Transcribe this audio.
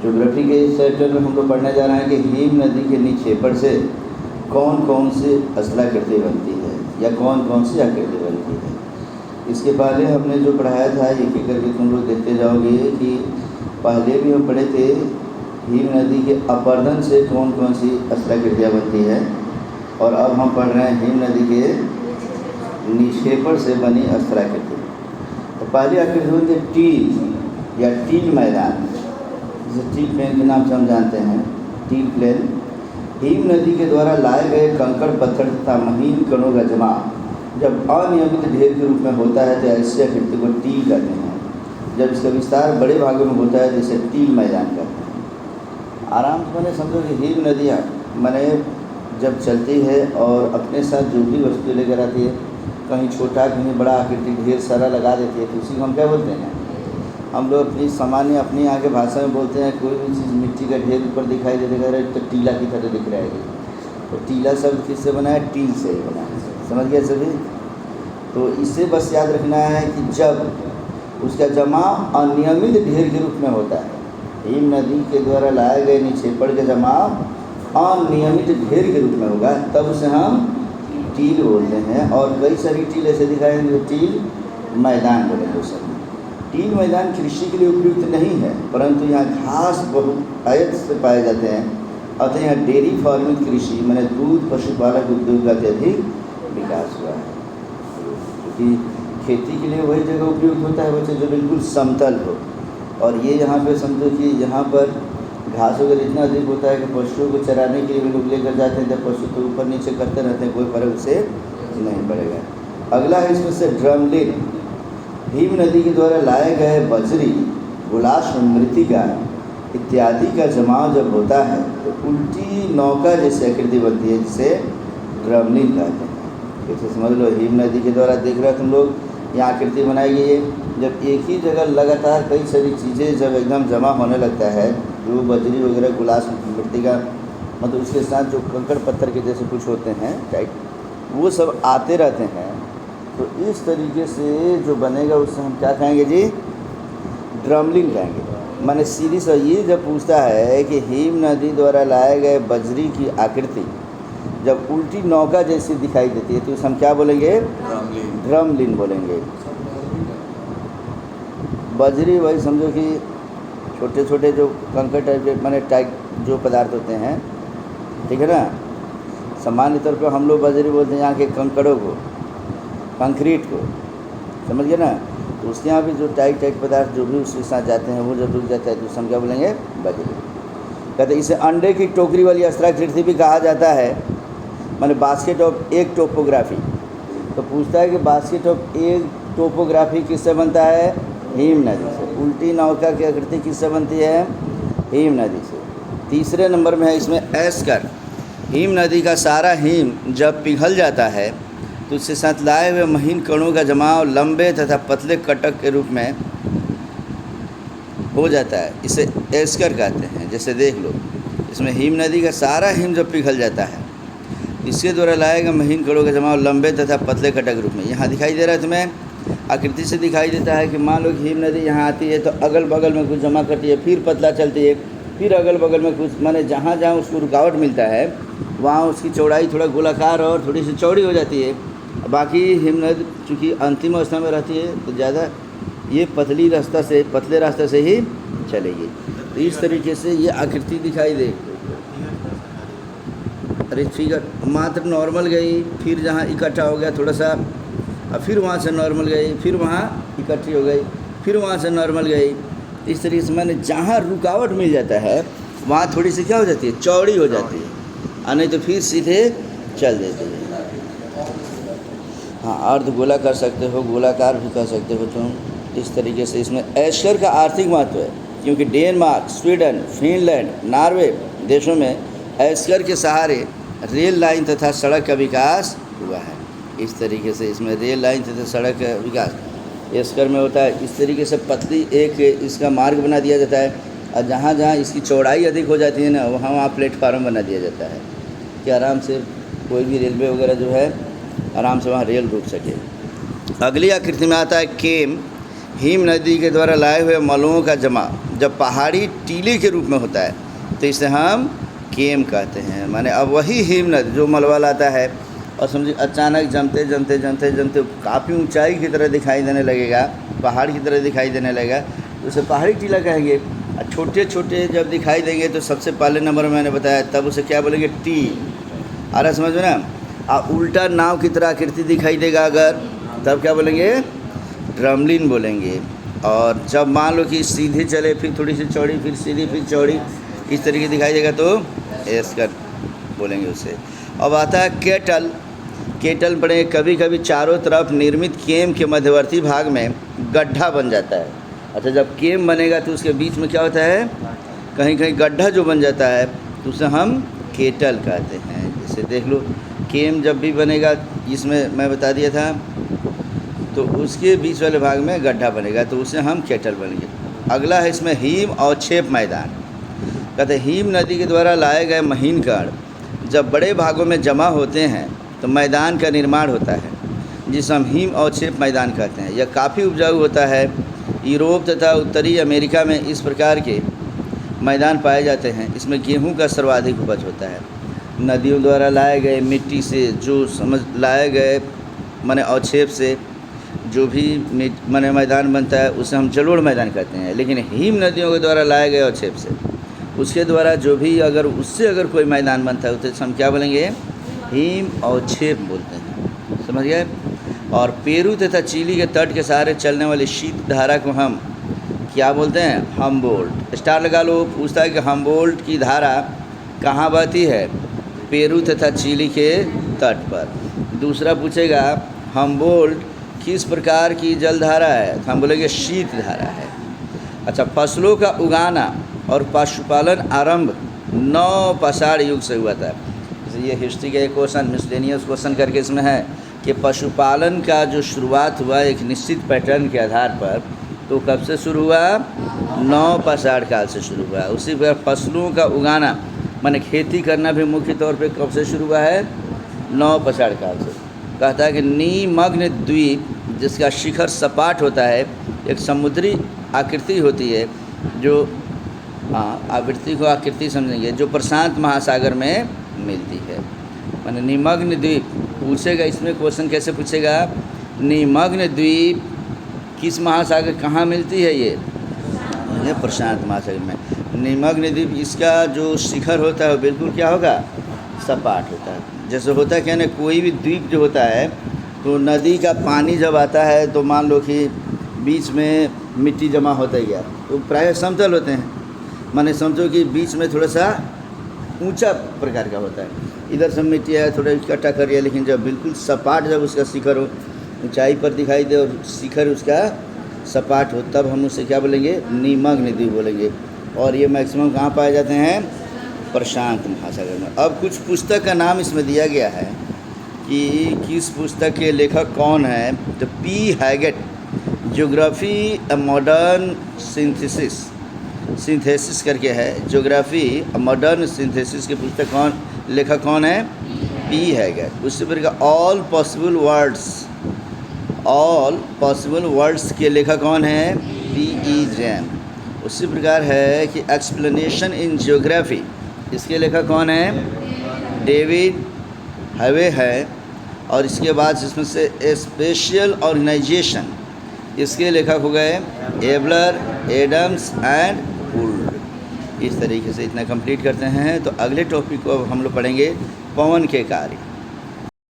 Geography के इस chapter में हम लोग पढ़ने जा रहे हैं कि हीम नदी के निक्षेपण से कौन कौन सी स्थलाकृति बनती है या कौन कौन सी आकृति बनती है। इसके पहले हमने जो पढ़ाया था एक एक करके तुम लोग देखते जाओगे कि पहले भी हम पढ़े थे हीम नदी के अपरदन से कौन कौन सी स्थलाकृतियाँ बनती है, और अब हम पढ़ रहे हैं हीम नदी के निक्षेपण से बनी स्थलाकृति। तो पहली आकृति होती है टील या टील मैदान, जिसे टील प्लेन के नाम से हम जानते हैं। टील प्लेन हीम नदी के द्वारा लाए गए कंकड़ पत्थर तथा महीन कणों का जमा जब अनियमित ढेर के रूप में होता है तो ऐसी आकृति को टील कहते हैं। जब इसका विस्तार बड़े भागों में होता है तो इसे टील मैदान कहते हैं। आराम से मैंने समझो कि हीम नदियाँ मैंने जब चलती है और अपने साथ जो भी वस्तु लेकर आती है, कहीं छोटा कहीं बड़ा आकृति ढेर सारा लगा देती है, तो उसी को हम क्या बोलते हैं? हम लोग अपनी सामान्य अपनी यहाँ के भाषा में बोलते हैं कोई भी चीज़ मिट्टी का ढेर ऊपर दिखाई दे देगा तो टीला की तरह दिख रहा है। तो टीला शब्द किससे बना है? टील से ही बना है। समझ गया सभी? तो इससे बस याद रखना है कि जब उसका जमाव अनियमित ढेर के रूप में होता है, हीम नदी के द्वारा लाए गए निक्षेपण का जमाव अनियमित ढेर के रूप में होगा, तब उसे हम टील बोलते हैं। और कई सारी टील ऐसे दिखाएंगे जो टील मैदान बोलेंगे उस समय। टील मैदान कृषि के लिए उपयुक्त नहीं है, परंतु यहाँ घास बहुत आयत से पाए जाते हैं, अतः यहाँ डेयरी फार्मिंग कृषि मैंने दूध पशुपालक उद्योग का अत्यधिक विकास हुआ है। क्योंकि खेती के लिए वही जगह उपयुक्त होता है बच्चे जो बिल्कुल समतल हो। और ये यहाँ पे समझो कि यहाँ पर घास वगैरह इतना अधिक होता है कि पशुओं को चराने के लिए भी लोग लेकर जाते हैं, जब पशु तो ऊपर नीचे करते रहते हैं, कोई फर्क उसे नहीं पड़ेगा। अगला है इसमें से ड्रमलिन। हीम नदी के द्वारा लाए गए बजरी, गुलाश, मृतिका इत्यादि का जमाव जब होता है तो उल्टी नौका जैसी आकृति बनती है, जिसे ड्रमलिन कहते हैं। जैसे समझ लो हीम नदी के द्वारा देख रहे हो तुम लोग, यहाँ आकृति बनाई गई है। जब एक ही जगह लगातार कई सारी चीज़ें जब एकदम जमा होने लगता है, जो बजरी वगैरह, गुलाश, मृतिका, मतलब उसके साथ जो कंकड़ पत्थर के जैसे कुछ होते हैं टाइप, वो सब आते रहते हैं, तो इस तरीके से जो बनेगा उससे हम क्या कहेंगे जी? ड्रमलिन कहेंगे। माने सीधी सा ये जब पूछता है कि हीम नदी द्वारा लाए गए बजरी की आकृति जब उल्टी नौका जैसी दिखाई देती है तो उसे हम क्या बोलेंगे? ड्रमलिन बोलेंगे। बजरी वही समझो कि छोटे छोटे जो कंकड़ टाइप के माने टाइप जो पदार्थ होते हैं, ठीक है ना। सामान्य तौर पर हम लोग बजरी बोलते हैं यहाँ के कंकड़ों को, कंक्रीट को, समझ गए ना। तो उसके यहाँ भी जो टाइट पदार्थ जो भी उसके साथ जाते हैं वो जब रुक जाता है तो उसे हम क्या बोलेंगे? बजरी। कहते इसे अंडे की टोकरी वाली स्थलाकृति भी कहा जाता है, माने बास्केट ऑफ एग टोपोग्राफी। तो पूछता है कि बास्केट ऑफ एग टोपोग्राफी किससे बनता है? हीम नदी से। उल्टी नौका की आकृति किससे बनती है? हीम नदी से। तीसरे नंबर में है इसमें एस्कर। हीम नदी का सारा हीम जब पिघल जाता है तो उसके साथ लाए हुए महीन कणों का जमाव लंबे तथा पतले कटक के रूप में हो जाता है, इसे एस्कर कहते हैं। जैसे देख लो, इसमें हीम नदी का सारा हीम जब पिघल जाता है, इसके द्वारा लाए गए महीन कणों का जमाव लंबे तथा पतले कटक रूप में। यहाँ दिखाई दे रहा है तुम्हें, आकृति से दिखाई देता है कि मान लो कि हीम नदी यहाँ आती है तो अगल बगल में कुछ जमा करती है, फिर पतला चलती है, फिर अगल बगल में कुछ, माने जहाँ जहाँ उसको रुकावट मिलता है वहाँ उसकी चौड़ाई थोड़ा गोलाकार और थोड़ी सी चौड़ी हो जाती है। बाकी हिम नदी चूँकि अंतिम अवस्था में रहती है तो ज़्यादा ये पतले रास्ता से ही चलेगी। तो इस तरीके से ये आकृति दिखाई दे। अरे फिगर मात्र नॉर्मल गई, फिर जहाँ इकट्ठा हो गया थोड़ा सा, और फिर वहाँ से नॉर्मल गई, फिर वहाँ इकट्ठी हो गई, फिर वहाँ से नॉर्मल गई। इस तरीके से मैंने जहाँ रुकावट मिल जाता है वहाँ थोड़ी सी क्या हो जाती है? चौड़ी हो जाती है, और नहीं तो फिर सीधे चल देती है। हाँ, अर्ध गोला कर सकते हो, गोलाकार भी कर सकते हो तुम। इस तरीके से इसमें एस्कर का आर्थिक महत्व है, क्योंकि डेनमार्क, स्वीडन, फिनलैंड, नॉर्वे देशों में एस्कर के सहारे रेल लाइन तथा सड़क का विकास हुआ है। इस तरीके से इसमें रेल लाइन तथा सड़क का विकास एस्कर में होता है। इस तरीके से पतली एक इसका मार्ग बना दिया जाता है, और जहाँ जहाँ इसकी चौड़ाई अधिक हो जाती है ना, वहाँ प्लेटफार्म बना दिया जाता है कि आराम से कोई भी रेलवे वगैरह जो है आराम से वहाँ रेल रुक सके। अगली आकृति में आता है केम। हिम नदी के द्वारा लाए हुए मलों का जमा जब पहाड़ी टीले के रूप में होता है तो इसे हम केम कहते हैं। माने अब वही हिम नदी जो मलबा लाता है और समझिए अचानक जमते जमते जमते जमते काफ़ी ऊंचाई की तरह दिखाई देने लगेगा, पहाड़ की तरह दिखाई देने लगेगा, तो उसे पहाड़ी टीला कहेंगे। और छोटे छोटे जब दिखाई देंगे तो सबसे पहले नंबर में मैंने बताया, तब उसे क्या बोलेंगे? टील। आ रहा समझ में ना? उल्टा नाव की तरह आकृति दिखाई देगा अगर, तब क्या बोलेंगे? ड्रमलिन बोलेंगे। और जब मान लो कि सीधे चले, फिर थोड़ी सी चौड़ी, फिर सीधी, फिर चौड़ी, इस तरीके दिखाई देगा तो एस्कर बोलेंगे उसे। अब आता है केटल। केटल पढ़े, कभी कभी चारों तरफ निर्मित केम के मध्यवर्ती भाग में गड्ढा बन जाता है। अच्छा, जब केम बनेगा तो उसके बीच में क्या होता है? कहीं कहीं गड्ढा जो बन जाता है तो उसे हम केटल कहते हैं। जैसे देख लो, केम जब भी बनेगा, इसमें मैं बता दिया था, तो उसके बीच वाले भाग में गड्ढा बनेगा तो उसे हम केटल बनेंगे। अगला है इसमें हिम अवक्षेप मैदान। कहते हिम नदी के द्वारा लाए गए महीन कण जब बड़े भागों में जमा होते हैं तो मैदान का निर्माण होता है, जिसे हम हिम अवक्षेप मैदान कहते हैं। यह काफ़ी उपजाऊ होता है। यूरोप तथा उत्तरी अमेरिका में इस प्रकार के मैदान पाए जाते हैं। इसमें गेहूं का सर्वाधिक उपज होता है। नदियों द्वारा लाए गए मिट्टी से जो लाए गए माने अवक्षेप से जो भी माने मैदान बनता है उसे हम जलोढ़ मैदान कहते हैं। लेकिन हिम नदियों के द्वारा लाए गए अवक्षेप से, उसके द्वारा जो भी अगर उससे अगर कोई मैदान बनता है उसे हम क्या बोलेंगे? हिम अवक्षेप बोलते हैं। समझ गए? और पेरू तथा चिली के तट के सहारे चलने वाली शीत धारा को हम क्या बोलते हैं? हमबोल्ट। स्टार लगा लो। पूछता है कि हमबोल्ट की धारा कहाँ बहती है? पेरू तथा चिली के तट पर। दूसरा पूछेगा हमबोल्ट किस प्रकार की जलधारा है? तो हम बोलेंगे शीत धारा है। अच्छा, फसलों का उगाना और पशुपालन आरंभ 9 पाषाण युग से हुआ था। जैसे ये हिस्ट्री का एक क्वेश्चन, मिसलेनियस क्वेश्चन करके इसमें है कि पशुपालन का जो शुरुआत हुआ एक निश्चित पैटर्न के आधार पर, तो कब से शुरू हुआ? 9 पाषाण काल से शुरू हुआ। उसी पर फसलों का उगाना माने खेती करना भी मुख्य तौर पे कब से शुरू हुआ है? 9 पाषाण काल से। कहता है कि निमग्न द्वीप जिसका शिखर सपाट होता है, एक समुद्री आकृति होती है जो आवृत्ति को आकृति समझेंगे, जो प्रशांत महासागर में मिलती है। माने निमग्न द्वीप पूछेगा, इसमें क्वेश्चन कैसे पूछेगा? निमग्न द्वीप किस महासागर कहाँ मिलती है? ये प्रशांत महासागर में। निमग्न द्वीप इसका जो शिखर होता है वो बिल्कुल क्या होगा? सपाट होता है। जैसे होता है क्या ना, कोई भी द्वीप जो होता है तो नदी का पानी जब आता है तो मान लो कि बीच में मिट्टी जमा होता ही गया तो प्रायः समतल होते हैं। माने समझो कि बीच में थोड़ा सा ऊंचा प्रकार का होता है, इधर से मिट्टी है थोड़ा इकट्ठा कर लिया, लेकिन जब बिल्कुल सपाट जब उसका शिखर हो, ऊंचाई पर दिखाई दे और शिखर उसका सपाट हो, तब हम उसे क्या बोलेंगे? निमग्न द्वीप बोलेंगे। और ये मैक्सिमम कहाँ पाए जाते हैं? प्रशांत महासागर में। अब कुछ पुस्तक का नाम इसमें दिया गया है कि किस पुस्तक के लेखक कौन है? तो P Haggett, geography a modern synthesis करके है। ज्योग्राफी अ मॉडर्न सिंथेसिस की पुस्तक कौन, लेखक कौन है? P Haggett. उसी प्रकार ऑल पॉसिबल वर्ड्स के लेखक कौन है? पी.ई. जैन। उसी प्रकार है कि एक्सप्लेनेशन इन ज्योग्राफी, इसके लेखक कौन है? डेविड हवे है। और इसके बाद इसमें से स्पेशल ऑर्गेनाइजेशन, इसके लेखक हो गए एबलर, एडम्स एंड वुड। इस तरीके से इतना कंप्लीट करते हैं। तो अगले टॉपिक को अब हम लोग पढ़ेंगे पवन के कार्य।